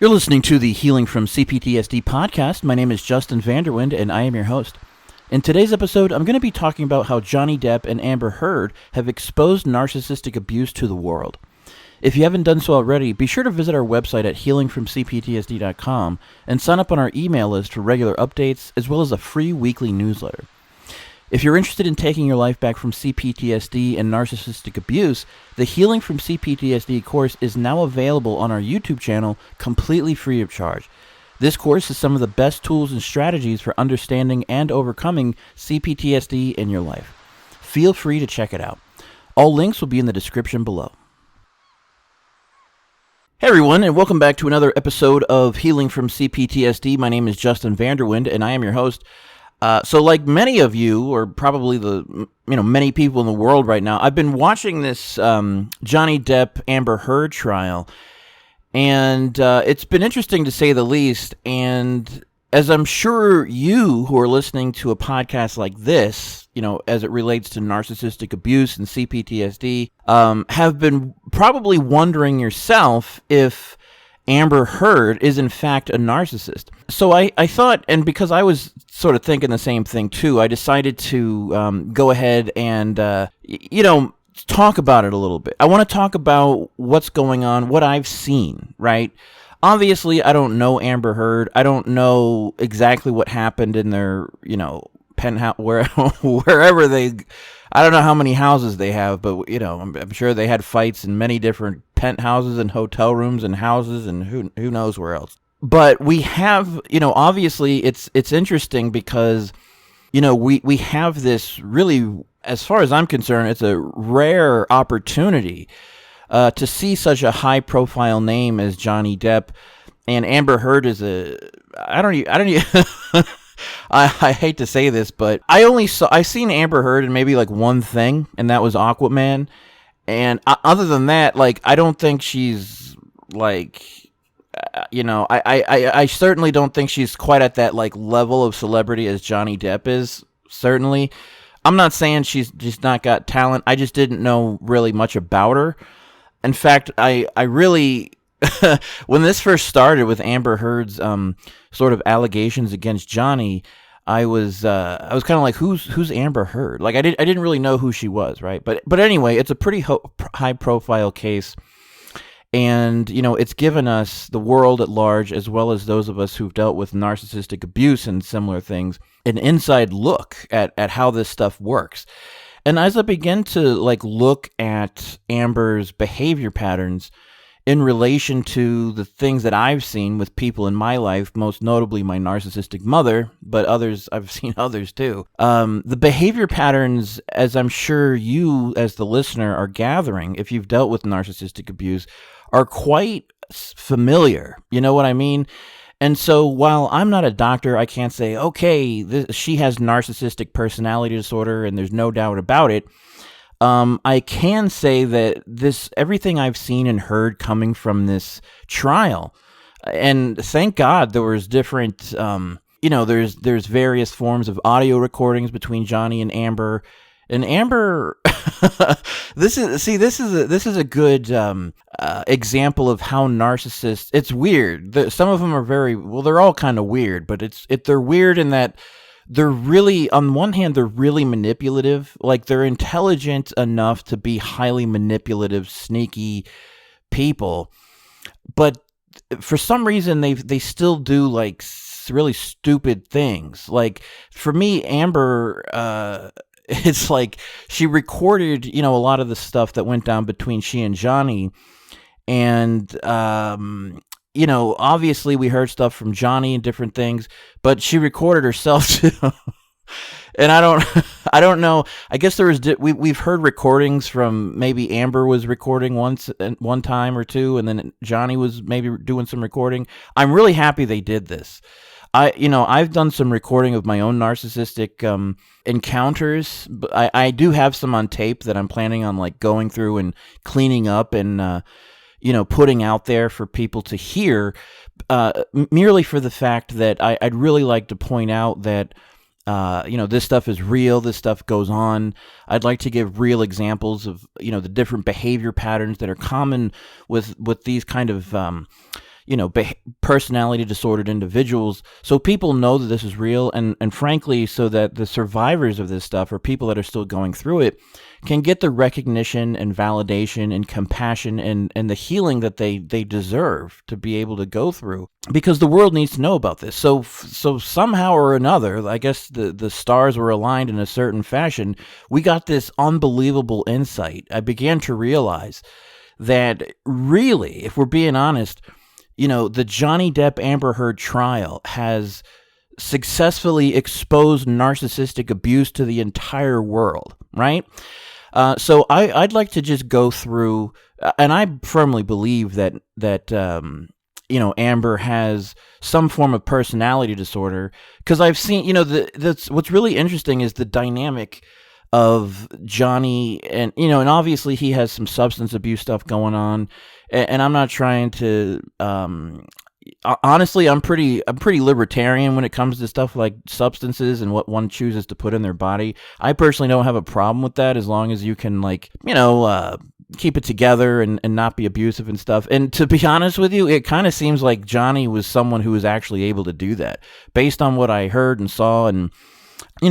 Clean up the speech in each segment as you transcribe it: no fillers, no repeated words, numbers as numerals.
You're listening to the Healing from CPTSD podcast. My name is Justin Vanderwind, and I am your host. In today's episode, I'm going to be talking about how Johnny Depp and Amber Heard have exposed narcissistic abuse to the world. If you haven't done so already, be sure to visit our website at healingfromcptsd.com and sign up on our email list for regular updates, as well as a free weekly newsletter. If you're interested in taking your life back from CPTSD and narcissistic abuse, the Healing from CPTSD course is now available on our YouTube channel completely free of charge. This course is some of the best tools and strategies for understanding and overcoming CPTSD in your life. Feel free to check it out. All links will be in the description below. Hey everyone, and welcome back to another episode of Healing from CPTSD. My name is Justin Vanderwind, and I am your host. So like many of you, or probably many people in the world right now, I've been watching this Johnny Depp Amber Heard trial, and it's been interesting to say the least. And as I'm sure you who are listening to a podcast like this, as it relates to narcissistic abuse and CPTSD, have been probably wondering yourself if Amber Heard is in fact a narcissist. So I thought, and because I was sort of thinking the same thing too, I decided to go ahead and, talk about it a little bit. I want to talk about what's going on, what I've seen, right? Obviously, I don't know Amber Heard. I don't know exactly what happened in their, penthouse, wherever they, I don't know how many houses they have, but, I'm sure they had fights in many different penthouses and hotel rooms and houses and who knows where else. But we have, obviously it's interesting because, we have this really, as far as I'm concerned, it's a rare opportunity to see such a high profile name as Johnny Depp, and Amber Heard is I hate to say this, but I've seen Amber Heard in maybe like one thing, and that was Aquaman. And other than that, I don't think she's I certainly don't think she's quite at that level of celebrity as Johnny Depp is. Certainly, I'm not saying she's just not got talent. I just didn't know really much about her. In fact, I really when this first started with Amber Heard's sort of allegations against Johnny, I was kind of like, who's Amber Heard? I didn't really know who she was, right? But anyway, it's a pretty high profile case, and it's given us, the world at large, as well as those of us who've dealt with narcissistic abuse and similar things, an inside look at how this stuff works. And as I begin to look at Amber's behavior patterns in relation to the things that I've seen with people in my life, most notably my narcissistic mother, but I've seen others too. The behavior patterns, as I'm sure you as the listener are gathering, if you've dealt with narcissistic abuse, are quite familiar. You know what I mean? And so while I'm not a doctor, I can't say, okay, she has narcissistic personality disorder and there's no doubt about it. I can say that everything I've seen and heard coming from this trial, and thank God there was different, there's various forms of audio recordings between Johnny and Amber. And Amber, this is a good example of how narcissists. It's weird. Some of them are they're all kind of weird, but they're weird in that they're really, on one hand, they're really manipulative. They're intelligent enough to be highly manipulative, sneaky people, but for some reason they still do really stupid things. For me, Amber, it's she recorded, a lot of the stuff that went down between she and Johnny, and obviously we heard stuff from Johnny and different things, but she recorded herself too. And I don't know. I guess we've heard recordings from, maybe Amber was recording one time or two, and then Johnny was maybe doing some recording. I'm really happy they did this. I've done some recording of my own narcissistic encounters, but I do have some on tape that I'm planning on going through and cleaning up and putting out there for people to hear, merely for the fact that I'd really like to point out that this stuff is real. This stuff goes on. I'd like to give real examples of the different behavior patterns that are common with these kind of personality disordered individuals, so people know that this is real, and frankly, so that the survivors of this stuff, or people that are still going through it, can get the recognition and validation and compassion and the healing that they deserve to be able to go through, because the world needs to know about this. So somehow or another, I guess the stars were aligned in a certain fashion. We got this unbelievable insight. I began to realize that really, if we're being honest, the Johnny Depp Amber Heard trial has successfully exposed narcissistic abuse to the entire world, right? So I'd like to just go through, and I firmly believe that Amber has some form of personality disorder, because I've seen, that's what's really interesting is the dynamic of Johnny, and and obviously he has some substance abuse stuff going on, and I'm not trying to honestly, I'm pretty libertarian when it comes to stuff like substances and what one chooses to put in their body. I personally don't have a problem with that, as long as you can, keep it together and not be abusive and stuff. And to be honest with you, it kind of seems like Johnny was someone who was actually able to do that, based on what I heard and saw, and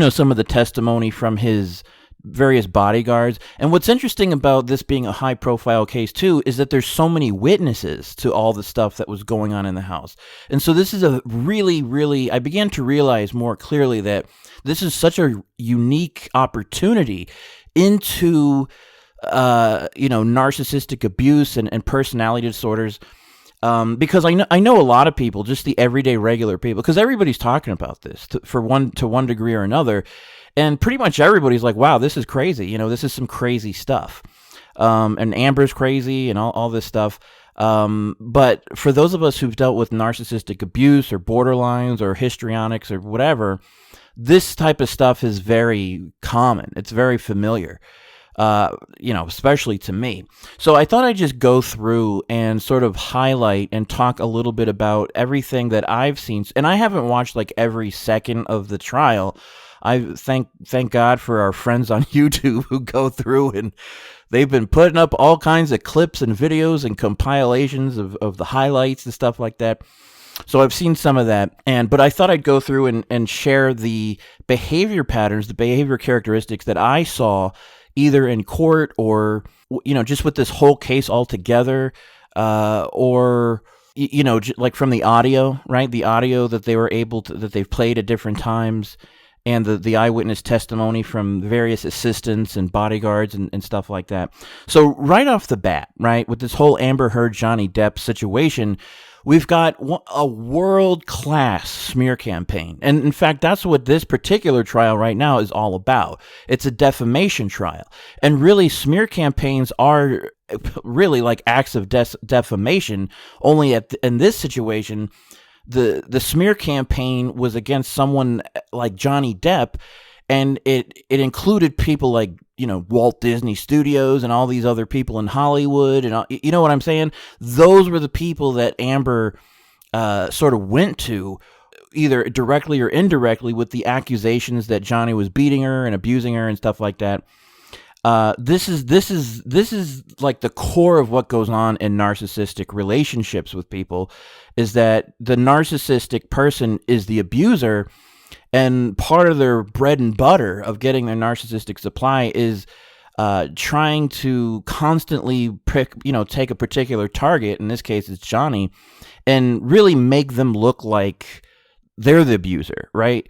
some of the testimony from his various bodyguards. And what's interesting about this being a high profile case too is that there's so many witnesses to all the stuff that was going on in the house. And so this is a really, I began to realize more clearly that this is such a unique opportunity into narcissistic abuse and personality disorders. Because I know a lot of people, just the everyday regular people, because everybody's talking about this to one degree or another, and pretty much everybody's like, wow, this is crazy. This is some crazy stuff. And Amber's crazy and all this stuff. But for those of us who've dealt with narcissistic abuse or borderlines or histrionics or whatever, this type of stuff is very common. It's very familiar. Especially to me. So I thought I'd just go through and sort of highlight and talk a little bit about everything that I've seen. And I haven't watched every second of the trial. I thank God for our friends on YouTube who go through, and they've been putting up all kinds of clips and videos and compilations of the highlights and stuff like that. So I've seen some of that, but I thought I'd go through and share the behavior patterns, the behavior characteristics that I saw either in court or, just with this whole case altogether, or, from the audio, right? The audio that they were that they've played at different times, and the eyewitness testimony from various assistants and bodyguards and stuff like that. So right off the bat, right, with this whole Amber Heard, Johnny Depp situation, we've got a world-class smear campaign. And in fact, that's what this particular trial right now is all about. It's a defamation trial. And really, smear campaigns are really like acts of defamation, only in this situation, the smear campaign was against someone like Johnny Depp, and it included people like, Walt Disney Studios and all these other people in Hollywood, and you know what I'm saying? Those were the people that Amber sort of went to, either directly or indirectly, with the accusations that Johnny was beating her and abusing her and stuff like that. This is like the core of what goes on in narcissistic relationships with people, is that the narcissistic person is the abuser, and part of their bread and butter of getting their narcissistic supply is trying to constantly take a particular target, in this case it's Johnny, and really make them look like they're the abuser, right?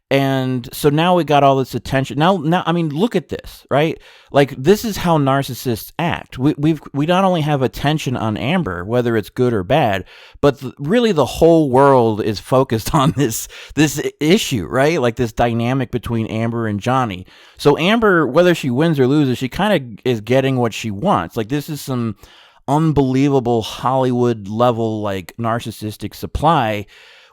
And so now we got all this attention. Now, I mean, look at this, right? Like, this is how narcissists act. We not only have attention on Amber, whether it's good or bad, but really the whole world is focused on this issue, right? Like this dynamic between Amber and Johnny. So Amber, whether she wins or loses, she kind of is getting what she wants. Like, this is some unbelievable Hollywood level, like, narcissistic supply,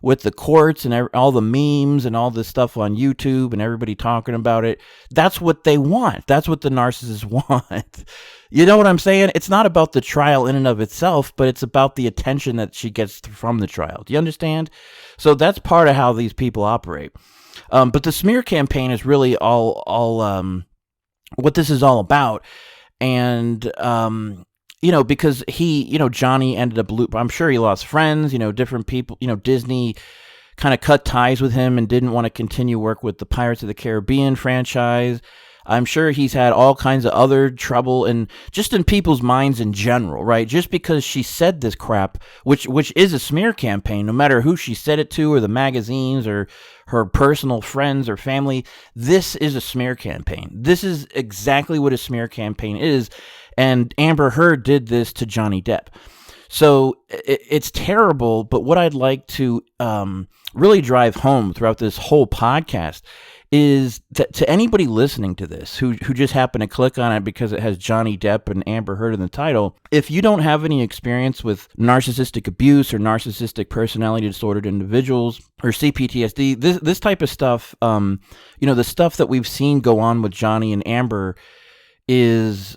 with the courts and all the memes and all this stuff on YouTube and everybody talking about it. That's what they want. That's what the narcissists want. You know what I'm saying? It's not about the trial in and of itself, but it's about the attention that she gets from the trial. Do you understand? So that's part of how these people operate. But the smear campaign is really all what this is all about. And, because Johnny ended up I'm sure he lost friends, different people, Disney kind of cut ties with him and didn't want to continue work with the Pirates of the Caribbean franchise. I'm sure he's had all kinds of other trouble, and just in people's minds in general, right? Just because she said this crap, which is a smear campaign, no matter who she said it to, or the magazines, or her personal friends or family, this is a smear campaign. This is exactly what a smear campaign is, and Amber Heard did this to Johnny Depp. So it's terrible, but what I'd like to really drive home throughout this whole podcast is to anybody listening to this who just happened to click on it because it has Johnny Depp and Amber Heard in the title, if you don't have any experience with narcissistic abuse or narcissistic personality disordered individuals or CPTSD, this type of stuff, the stuff that we've seen go on with Johnny and Amber is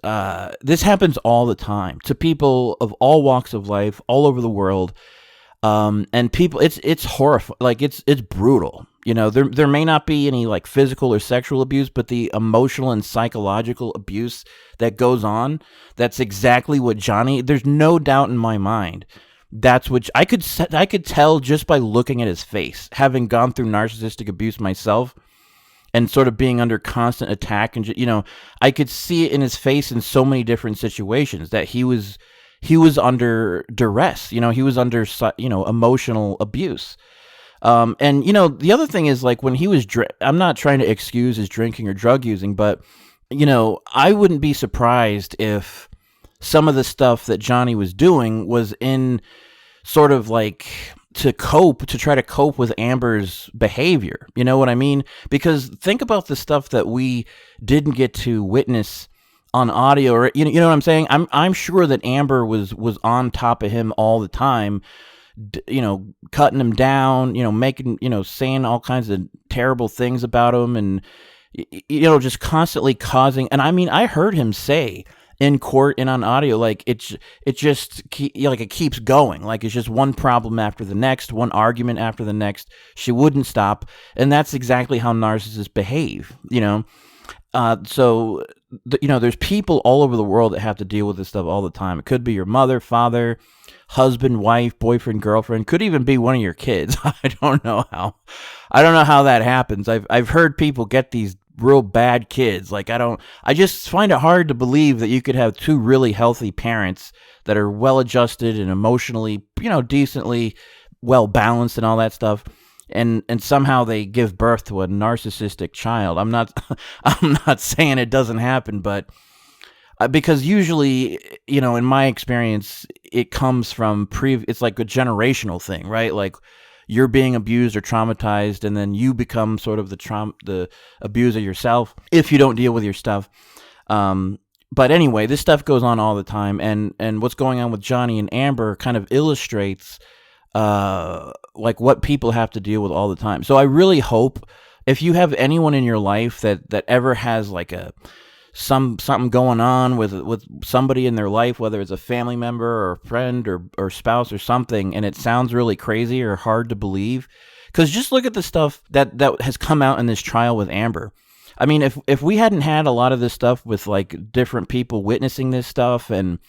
this happens all the time to people of all walks of life all over the world. And people, it's horrifying. Like it's brutal. There may not be any like physical or sexual abuse, but the emotional and psychological abuse that goes on, that's exactly what Johnny, there's no doubt in my mind. That's what I could tell just by looking at his face, having gone through narcissistic abuse myself and sort of being under constant attack. And, I could see it in his face in so many different situations that he was under duress, he was under, emotional abuse. And, the other thing is like when he was, I'm not trying to excuse his drinking or drug using, but, I wouldn't be surprised if some of the stuff that Johnny was doing was in sort of like to try to cope with Amber's behavior. You know what I mean? Because think about the stuff that we didn't get to witness on audio, or you know what I'm saying? I'm sure that Amber was on top of him all the time, cutting him down, making, saying all kinds of terrible things about him, and just constantly causing. And I mean, I heard him say in court and on audio, like it keeps going, like it's just one problem after the next, one argument after the next. She wouldn't stop, and that's exactly how narcissists behave, So, there's people all over the world that have to deal with this stuff all the time. It could be your mother, father, husband, wife, boyfriend, girlfriend. Could even be one of your kids. I don't know how that happens. I've heard people get these real bad kids. Like I just find it hard to believe that you could have two really healthy parents that are well adjusted and emotionally, decently well balanced and all that stuff. And somehow they give birth to a narcissistic child. I'm not saying it doesn't happen, but because usually, in my experience, it comes from it's like a generational thing, right? Like you're being abused or traumatized, and then you become sort of the abuser yourself if you don't deal with your stuff. But anyway, this stuff goes on all the time, and what's going on with Johnny and Amber kind of illustrates like what people have to deal with all the time. So I really hope if you have anyone in your life that ever has like something going on with somebody in their life, whether it's a family member or a friend or spouse or something, and it sounds really crazy or hard to believe, because just look at the stuff that has come out in this trial with Amber. I mean, if we hadn't had a lot of this stuff with like different people witnessing this stuff and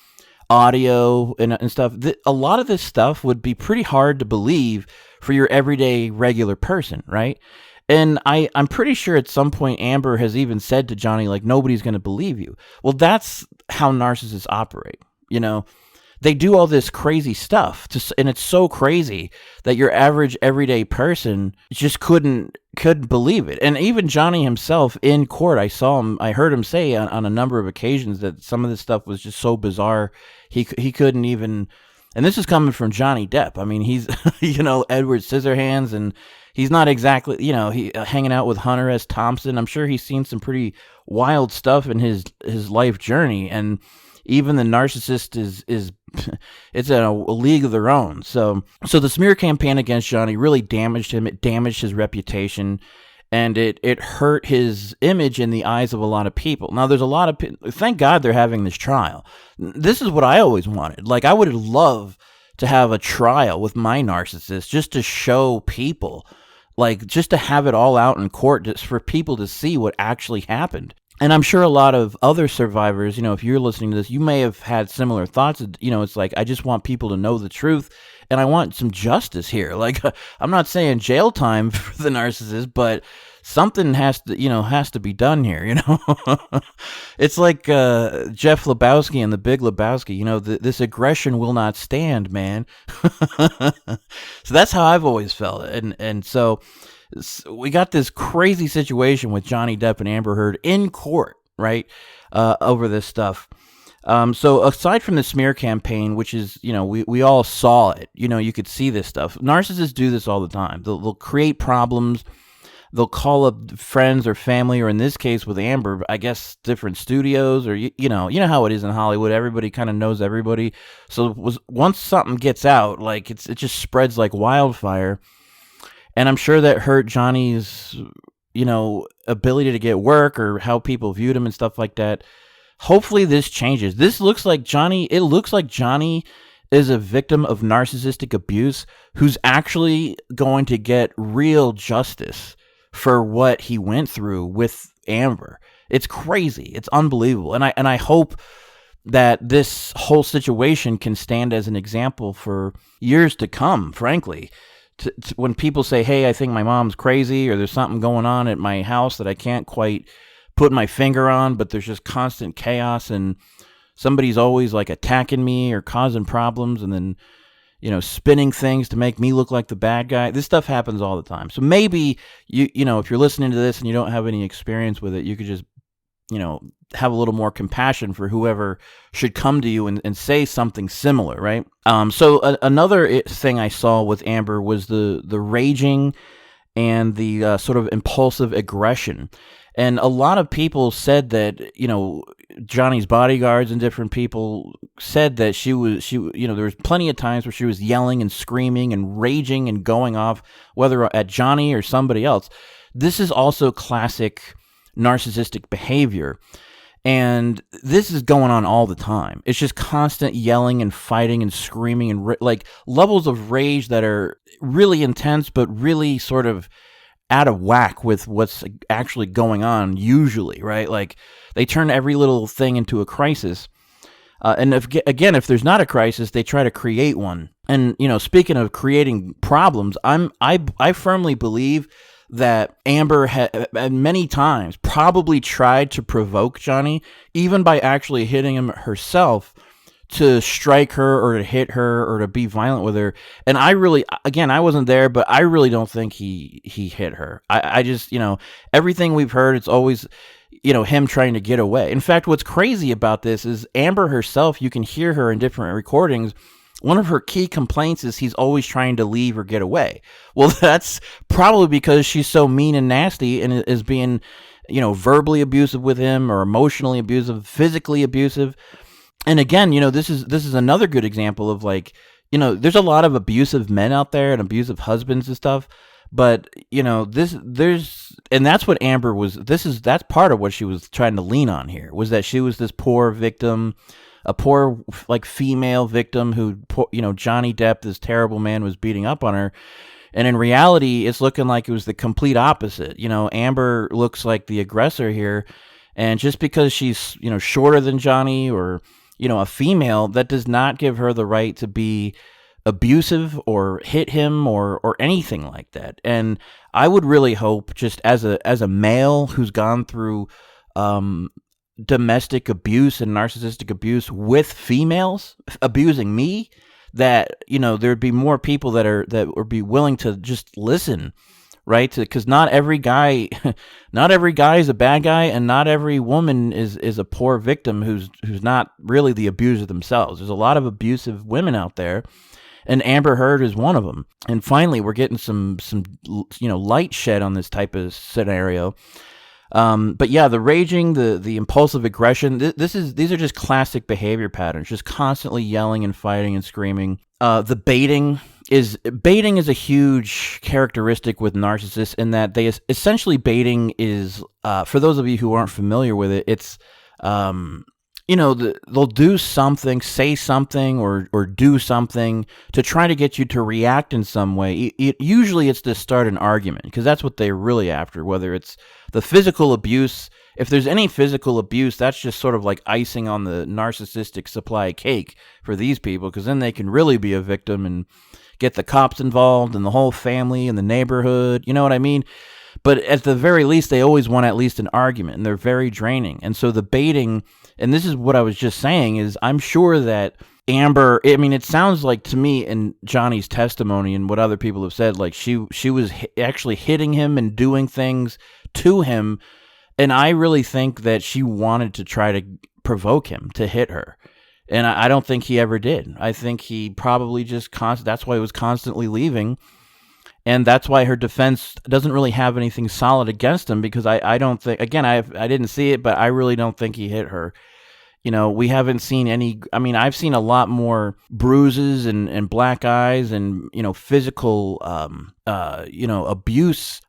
audio and stuff, a lot of this stuff would be pretty hard to believe for your everyday regular person, right? And I'm pretty sure at some point Amber has even said to Johnny, like, nobody's going to believe you. Well, that's how narcissists operate. They do all this crazy stuff, and it's so crazy that your average everyday person just couldn't believe it. And even Johnny himself in court, I heard him say on a number of occasions that some of this stuff was just so bizarre, he couldn't even. And this is coming from Johnny Depp. I mean, he's Edward Scissorhands, and he's not exactly he hanging out with Hunter S. Thompson. I'm sure he's seen some pretty wild stuff in his life journey, and even the narcissist is it's in a league of their own. So the smear campaign against Johnny really damaged him. It damaged his reputation, and it hurt his image in the eyes of a lot of people. Now, there's a lot of thank God they're having this trial. This is what I always wanted. Like, I would love to have a trial with my narcissist just to show people, like, just to have it all out in court, just for people to see what actually happened. And I'm sure a lot of other survivors, if you're listening to this, you may have had similar thoughts. It's like, I just want people to know the truth and I want some justice here. Like, I'm not saying jail time for the narcissist, but something has to be done here. It's like Jeff Lebowski and the Big Lebowski. This aggression will not stand, man. So that's how I've always felt. And so we got this crazy situation with Johnny Depp and Amber Heard in court, right, over this stuff. So aside from the smear campaign, which is, we all saw it, you could see this stuff. Narcissists do this all the time. They'll create problems. They'll call up friends or family, or in this case with Amber, I guess different studios, or you know how it is in Hollywood. Everybody kind of knows everybody. So once something gets out, like it just spreads like wildfire. And I'm sure that hurt Johnny's, ability to get work or how people viewed him and stuff like that. Hopefully this changes. It looks like Johnny is a victim of narcissistic abuse who's actually going to get real justice for what he went through with Amber. It's crazy. It's unbelievable. And I hope that this whole situation can stand as an example for years to come, frankly. When people say, hey, I think my mom's crazy, or there's something going on at my house that I can't quite put my finger on, but there's just constant chaos and somebody's always like attacking me or causing problems and then, spinning things to make me look like the bad guy. This stuff happens all the time. So maybe, if you're listening to this and you don't have any experience with it, you could just, have a little more compassion for whoever should come to you and say something similar, right? So another thing I saw with Amber was the raging and the sort of impulsive aggression. And a lot of people said that, Johnny's bodyguards and different people said that there was plenty of times where she was yelling and screaming and raging and going off, whether at Johnny or somebody else. This is also classic narcissistic behavior. And this is going on all the time. It's just constant yelling and fighting and screaming and like levels of rage that are really intense, but really sort of out of whack with what's actually going on usually, right? Like they turn every little thing into a crisis. And if there's not a crisis, they try to create one. And, speaking of creating problems, I firmly believe that Amber had many times probably tried to provoke Johnny, even by actually hitting him herself, to strike her or to hit her or to be violent with her. And I wasn't there, but I really don't think he hit her. I just, everything we've heard, it's always, him trying to get away. In fact, what's crazy about this is Amber herself, you can hear her in different recordings. One of her key complaints is he's always trying to leave or get away. Well, that's probably because she's so mean and nasty and is being, verbally abusive with him or emotionally abusive, physically abusive. And again, this is another good example of like, there's a lot of abusive men out there and abusive husbands and stuff. But, and that's what Amber was, that's part of what she was trying to lean on here, was that she was this poor victim, a poor like female victim who, Johnny Depp, this terrible man, was beating up on her. And in reality, it's looking like it was the complete opposite. Amber looks like the aggressor here. And just because she's, shorter than Johnny or, a female, that does not give her the right to be abusive or hit him or anything like that. And I would really hope, just as a male who's gone through domestic abuse and narcissistic abuse with females abusing me, that there'd be more people that would be willing to just listen, right? Because not every guy is a bad guy, and not every woman is a poor victim who's not really the abuser themselves. There's a lot of abusive women out there, and Amber Heard is one of them. And finally, we're getting some light shed on this type of scenario. But yeah, the raging, the impulsive aggression, these are just classic behavior patterns, just constantly yelling and fighting and screaming. The baiting is a huge characteristic with narcissists, in that they essentially, baiting is, for those of you who aren't familiar with it, it's, they'll do something, say something, or do something to try to get you to react in some way. Usually it's to start an argument, because that's what they're really after, whether it's the physical abuse if there's any physical abuse, that's just sort of like icing on the narcissistic supply cake for these people, because then they can really be a victim and get the cops involved and the whole family and the neighborhood. You know what I mean? But at the very least, they always want at least an argument, and they're very draining. And so the baiting, and this is what I was just saying, is I'm sure that Amber, I mean, it sounds like to me in Johnny's testimony and what other people have said, like she was actually hitting him and doing things to him. And I really think that she wanted to try to provoke him to hit her. And I don't think he ever did. I think he probably just, that's why he was constantly leaving. And that's why her defense doesn't really have anything solid against him, because I don't think, again, I didn't see it, but I really don't think he hit her. You know, we haven't seen any, I mean, I've seen a lot more bruises and black eyes and, you know, physical, abuse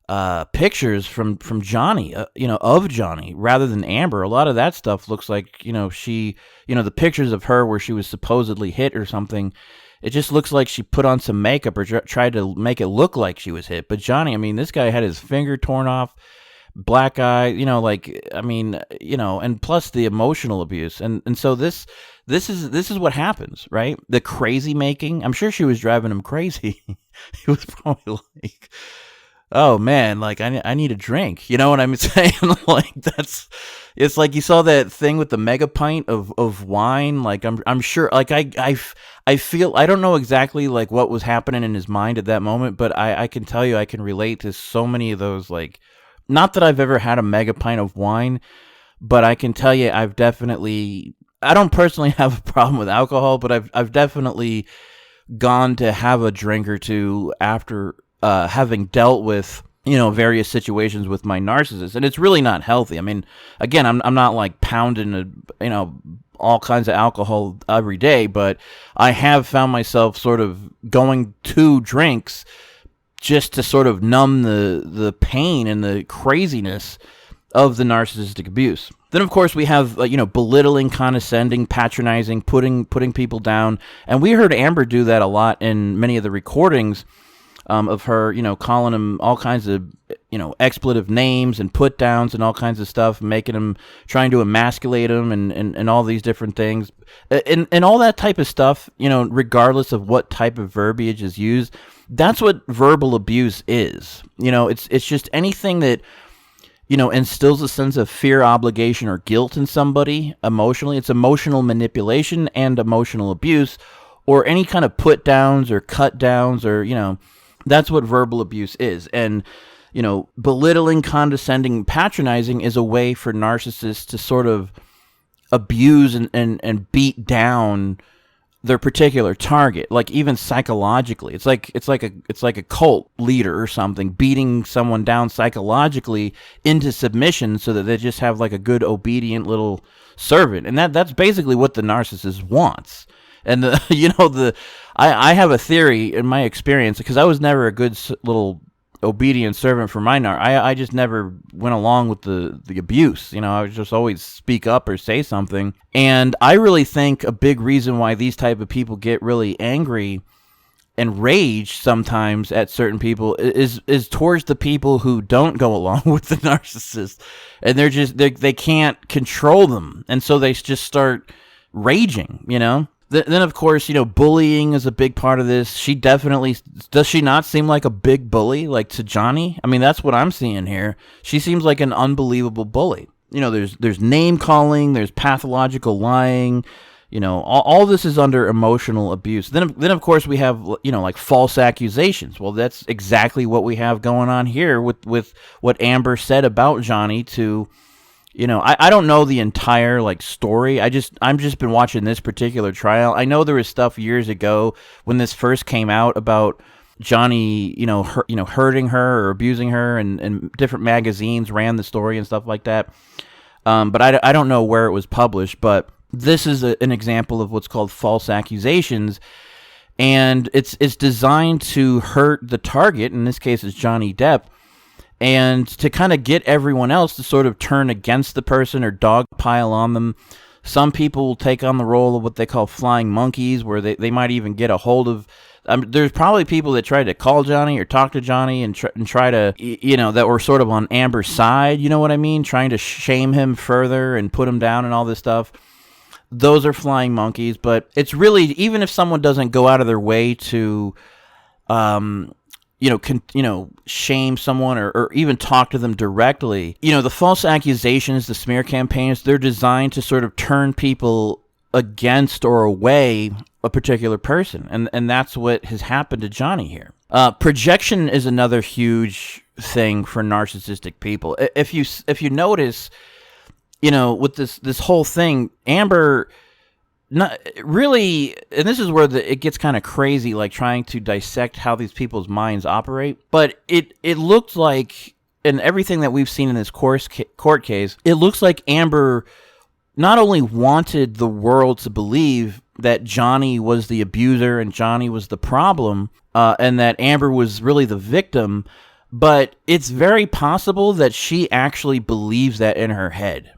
pictures from Johnny, of Johnny, rather than Amber. A lot of that stuff looks like, the pictures of her where she was supposedly hit or something, it just looks like she put on some makeup or tried to make it look like she was hit. But Johnny, I mean, this guy had his finger torn off, black eye, and plus the emotional abuse. And so this is what happens, right? The crazy making. I'm sure she was driving him crazy. He was probably like, oh man, like I need a drink. You know what I'm saying? Like it's like you saw that thing with the mega pint of wine. Like I'm sure, like I feel, I don't know exactly like what was happening in his mind at that moment, but I can tell you, I can relate to so many of those, like, not that I've ever had a mega pint of wine, but I can tell you I don't personally have a problem with alcohol, but I've definitely gone to have a drink or two after having dealt with, various situations with my narcissist, and it's really not healthy. I mean, again, I'm not like pounding all kinds of alcohol every day, but I have found myself sort of going to drinks just to sort of numb the pain and the craziness of the narcissistic abuse. Then, of course, we have, belittling, condescending, patronizing, putting people down. And we heard Amber do that a lot in many of the recordings of her, calling him all kinds of, expletive names and put downs and all kinds of stuff, trying to emasculate him and all these different things. And all that type of stuff, regardless of what type of verbiage is used, that's what verbal abuse is. It's just anything that, instills a sense of fear, obligation, or guilt in somebody emotionally. It's emotional manipulation and emotional abuse, or any kind of put downs or cut downs, or, that's what verbal abuse is. And, belittling, condescending, patronizing is a way for narcissists to sort of abuse and beat down their particular target, like even psychologically. It's like a cult leader or something beating someone down psychologically into submission so that they just have like a good obedient little servant. And that's basically what the narcissist wants. And I have a theory in my experience, because I was never a good little obedient servant for my I just never went along with the abuse. I would just always speak up or say something. And I really think a big reason why these type of people get really angry and rage sometimes at certain people is towards the people who don't go along with the narcissist, and they can't control them, and so they just start raging. Then, of course, bullying is a big part of this. She definitely, does she not seem like a big bully, like to Johnny? I mean, that's what I'm seeing here. She seems like an unbelievable bully. There's name calling, there's pathological lying, all this is under emotional abuse. Then of course we have, like false accusations. Well, that's exactly what we have going on here with what Amber said about Johnny to, I don't know the entire like story. I'm just been watching this particular trial. I know there was stuff years ago when this first came out about Johnny, hurting her or abusing her, and different magazines ran the story and stuff like that. But I don't know where it was published, but this is an example of what's called false accusations. And it's designed to hurt the target. In this case, it's Johnny Depp. And to kind of get everyone else to sort of turn against the person or dogpile on them. Some people will take on the role of what they call flying monkeys, where they might even get a hold of There's probably people that tried to call Johnny or talk to Johnny and try to, that were sort of on Amber's side, you know what I mean? Trying to shame him further and put him down and all this stuff. Those are flying monkeys, but it's really, even if someone doesn't go out of their way to, shame someone or even talk to them directly, the false accusations, the smear campaigns, they're designed to sort of turn people against or away a particular person. And that's what has happened to Johnny here. Projection is another huge thing for narcissistic people. If you notice, with this whole thing, Amber, not really, and this is where it gets kind of crazy, like trying to dissect how these people's minds operate. But it looked like, in everything that we've seen in this court case, it looks like Amber not only wanted the world to believe that Johnny was the abuser and Johnny was the problem, and that Amber was really the victim, but it's very possible that she actually believes that in her head.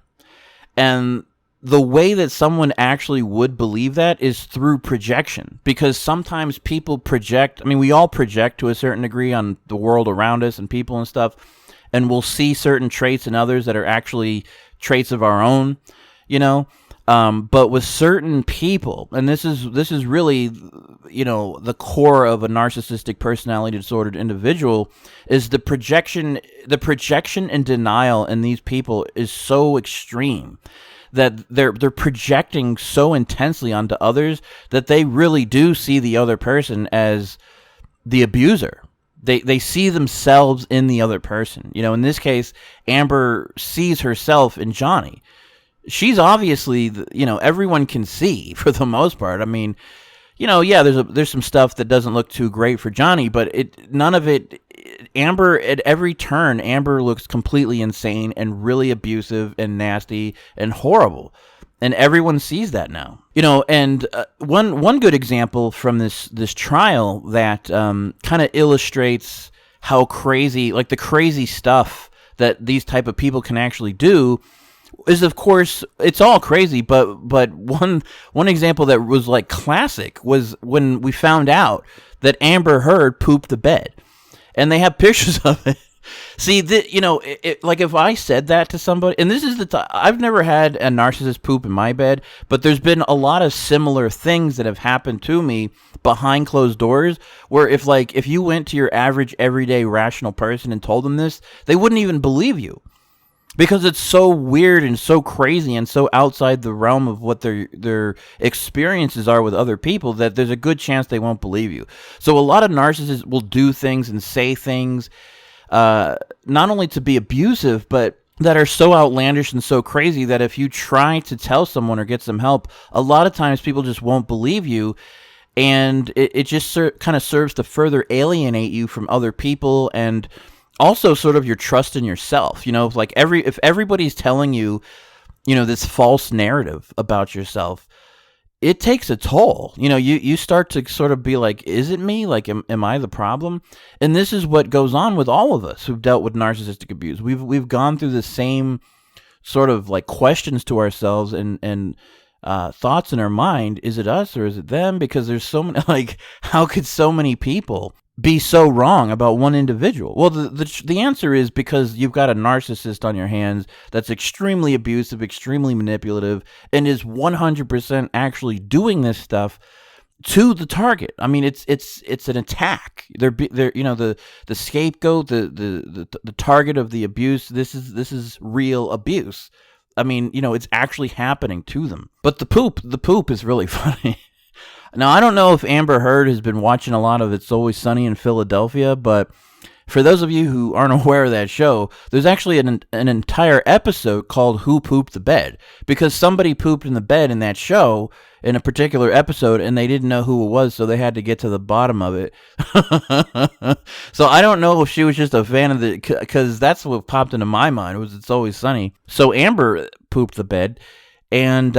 And the way that someone actually would believe that is through projection, because sometimes people project. I mean, we all project to a certain degree on the world around us and people and stuff, and we'll see certain traits in others that are actually traits of our own, but with certain people, and this is really, the core of a narcissistic personality disordered individual, is the projection and denial in these people is so extreme that they're projecting so intensely onto others that they really do see the other person as the abuser. They see themselves in the other person. In this case, Amber sees herself in Johnny. She's obviously, everyone can see for the most part. I mean, there's some stuff that doesn't look too great for Johnny, but none of it. Amber, at every turn, Amber looks completely insane and really abusive and nasty and horrible, and everyone sees that now. And one good example from this trial that kind of illustrates how crazy, like the crazy stuff that these type of people can actually do, is, of course, it's all crazy, but one example that was like classic was when we found out that Amber Heard pooped the bed, and they have pictures of it. See, like if I said that to somebody, and this is I've never had a narcissist poop in my bed, but there's been a lot of similar things that have happened to me behind closed doors, where if you went to your average everyday rational person and told them this, they wouldn't even believe you. Because it's so weird and so crazy and so outside the realm of what their experiences are with other people, that there's a good chance they won't believe you. So a lot of narcissists will do things and say things, not only to be abusive, but that are so outlandish and so crazy that if you try to tell someone or get some help, a lot of times people just won't believe you. And it just kind of serves to further alienate you from other people, and also sort of your trust in yourself. If everybody's telling you, this false narrative about yourself, it takes a toll. You start to sort of be like, is it me? Like, am I the problem? And this is what goes on with all of us who've dealt with narcissistic abuse. We've gone through the same sort of like questions to ourselves and thoughts in our mind. Is it us or is it them? Because there's so many, like, how could so many people be so wrong about one individual? Well, the answer is because you've got a narcissist on your hands that's extremely abusive, extremely manipulative, and is 100% actually doing this stuff to the target. I mean, it's an attack. They're the scapegoat, the target of the abuse. This is real abuse. I mean, it's actually happening to them. But the poop is really funny. Now, I don't know if Amber Heard has been watching a lot of It's Always Sunny in Philadelphia, but for those of you who aren't aware of that show, there's actually an entire episode called Who Pooped the Bed, because somebody pooped in the bed in that show in a particular episode, and they didn't know who it was, so they had to get to the bottom of it. So I don't know if she was just a fan of because that's what popped into my mind, was It's Always Sunny. So Amber pooped the bed, and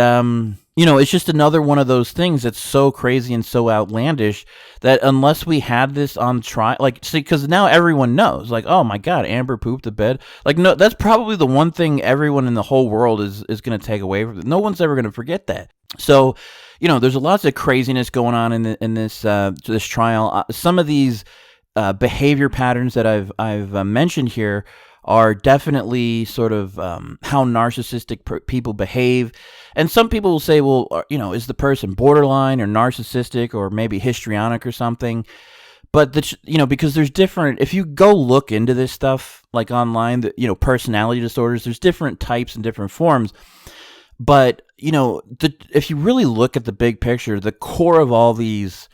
it's just another one of those things that's so crazy and so outlandish that unless we had this on trial, because now everyone knows, like, oh my God, Amber pooped the bed. Like, no, that's probably the one thing everyone in the whole world is going to take away from it. No one's ever going to forget that. So, there's lots of craziness going on in this trial. Some of these behavior patterns that I've mentioned here are definitely sort of how narcissistic people behave. And some people will say, well, is the person borderline or narcissistic or maybe histrionic or something? But because there's different. If you go look into this stuff like online, personality disorders, there's different types and different forms. But if you really look at the big picture, the core of all these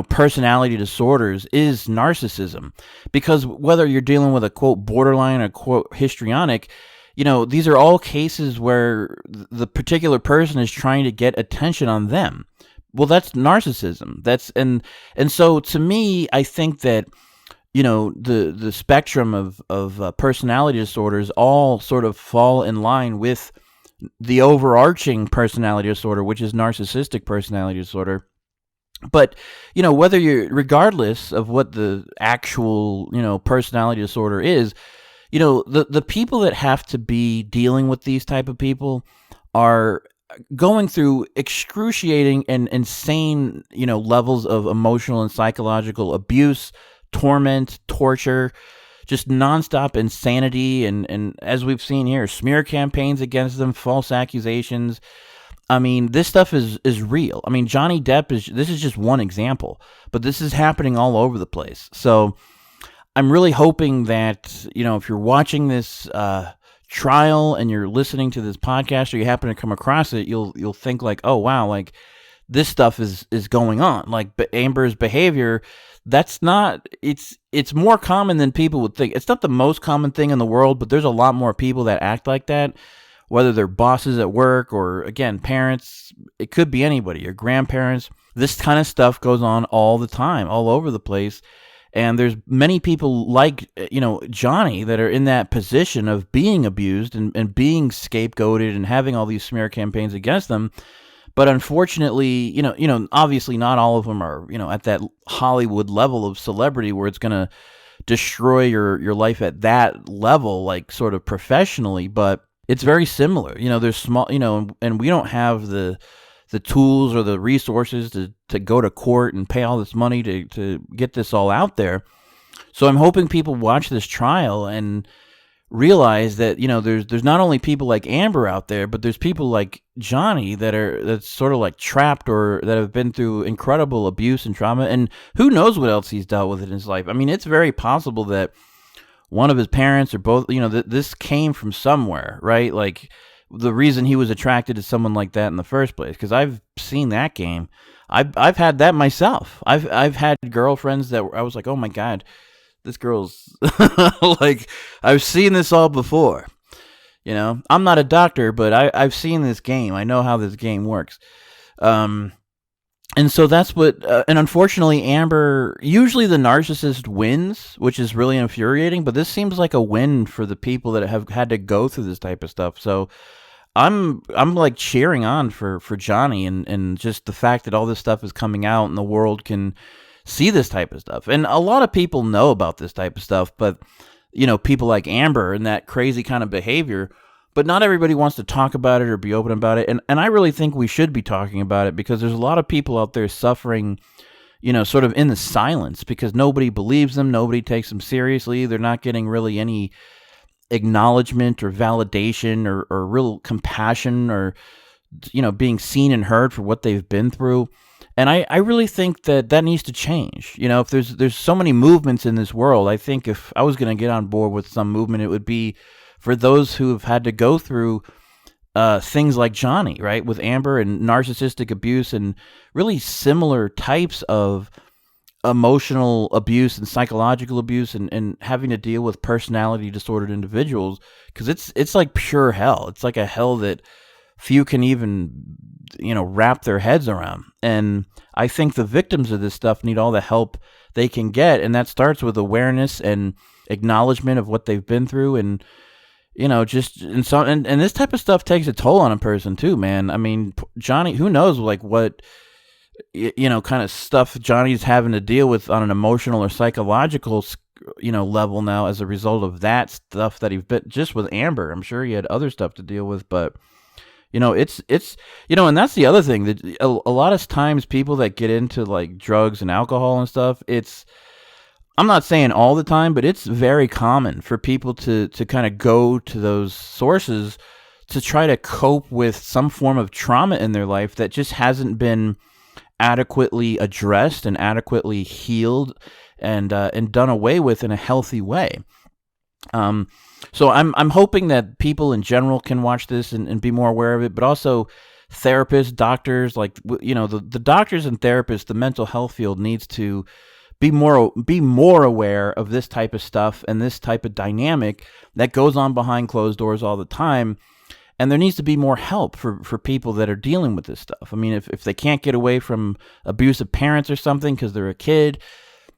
personality disorders is narcissism. Because whether you're dealing with a quote borderline or quote histrionic, these are all cases where the particular person is trying to get attention on them. Well, that's narcissism. And so to me, I think that the spectrum of personality disorders all sort of fall in line with the overarching personality disorder, which is narcissistic personality disorder. But whether regardless of what the actual personality disorder is, the people that have to be dealing with these type of people are going through excruciating and insane levels of emotional and psychological abuse, torment, torture, just nonstop insanity, and as we've seen here, smear campaigns against them, false accusations. I mean, this stuff is real. I mean, Johnny Depp this is just one example, but this is happening all over the place. So I'm really hoping that, if you're watching this trial and you're listening to this podcast or you happen to come across it, you'll think like, oh wow, like this stuff is going on. Like Amber's behavior, it's more common than people would think. It's not the most common thing in the world, but there's a lot more people that act like that, whether they're bosses at work or, again, parents. It could be anybody, your grandparents. This kind of stuff goes on all the time, all over the place. And there's many people like, Johnny that are in that position of being abused and being scapegoated and having all these smear campaigns against them. But unfortunately, obviously not all of them are, at that Hollywood level of celebrity where it's going to destroy your life at that level, like sort of professionally. But it's very similar. There's small, and we don't have the tools or the resources to go to court and pay all this money to get this all out there. So I'm hoping people watch this trial and realize that, there's not only people like Amber out there, but there's people like Johnny that's sort of like trapped or that have been through incredible abuse and trauma, and who knows what else he's dealt with in his life. I mean, it's very possible that one of his parents or both, this came from somewhere, right? Like the reason he was attracted to someone like that in the first place, because I've seen that game. I've had that myself. I've had girlfriends that I was like, oh my God, this girl's like, I've seen this all before. I'm not a doctor, but I've seen this game. I know how this game works. And so that's what, and unfortunately, Amber, usually the narcissist wins, which is really infuriating, but this seems like a win for the people that have had to go through this type of stuff. So I'm like cheering on for Johnny and just the fact that all this stuff is coming out and the world can see this type of stuff. And a lot of people know about this type of stuff, but, people like Amber and that crazy kind of behavior, but not everybody wants to talk about it or be open about it. And I really think we should be talking about it because there's a lot of people out there suffering, sort of in the silence because nobody believes them. Nobody takes them seriously. They're not getting really any acknowledgement or validation or real compassion or, being seen and heard for what they've been through. And I really think that needs to change. If there's so many movements in this world, I think if I was going to get on board with some movement, it would be for those who have had to go through things like Johnny, right, with Amber and narcissistic abuse and really similar types of emotional abuse and psychological abuse and having to deal with personality disordered individuals, because it's like pure hell. It's like a hell that few can even, wrap their heads around. And I think the victims of this stuff need all the help they can get, and that starts with awareness and acknowledgement of what they've been through and and this type of stuff takes a toll on a person too, man. I mean, Johnny, who knows like what, kind of stuff Johnny's having to deal with on an emotional or psychological, level now as a result of that stuff that he's been just with Amber. I'm sure he had other stuff to deal with, but, It's and that's the other thing that a lot of times people that get into like drugs and alcohol and stuff, I'm not saying all the time, but it's very common for people to kind of go to those sources to try to cope with some form of trauma in their life that just hasn't been adequately addressed and adequately healed and done away with in a healthy way. So I'm hoping that people in general can watch this and be more aware of it, but also therapists, doctors, like the doctors and therapists, the mental health field needs to be more aware of this type of stuff and this type of dynamic that goes on behind closed doors all the time. And there needs to be more help for people that are dealing with this stuff. I mean, if they can't get away from abusive parents or something because they're a kid,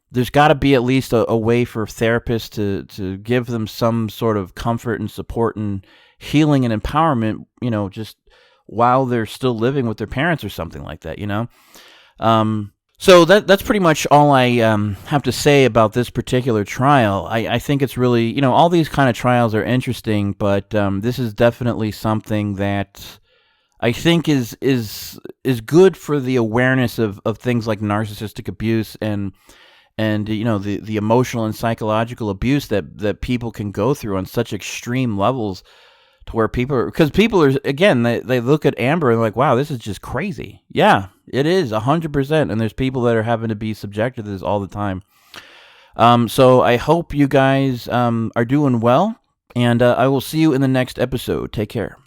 there's got to be at least a way for therapists to give them some sort of comfort and support and healing and empowerment, just while they're still living with their parents or something like that, So that's pretty much all I have to say about this particular trial. I think it's really, all these kind of trials are interesting, but this is definitely something that I think is good for the awareness of things like narcissistic abuse and the emotional and psychological abuse that people can go through on such extreme levels, to where because people are, again, they look at Amber and they're like, wow, this is just crazy. Yeah, it is 100%. And there's people that are having to be subjected to this all the time. So I hope you guys are doing well, and I will see you in the next episode. Take care.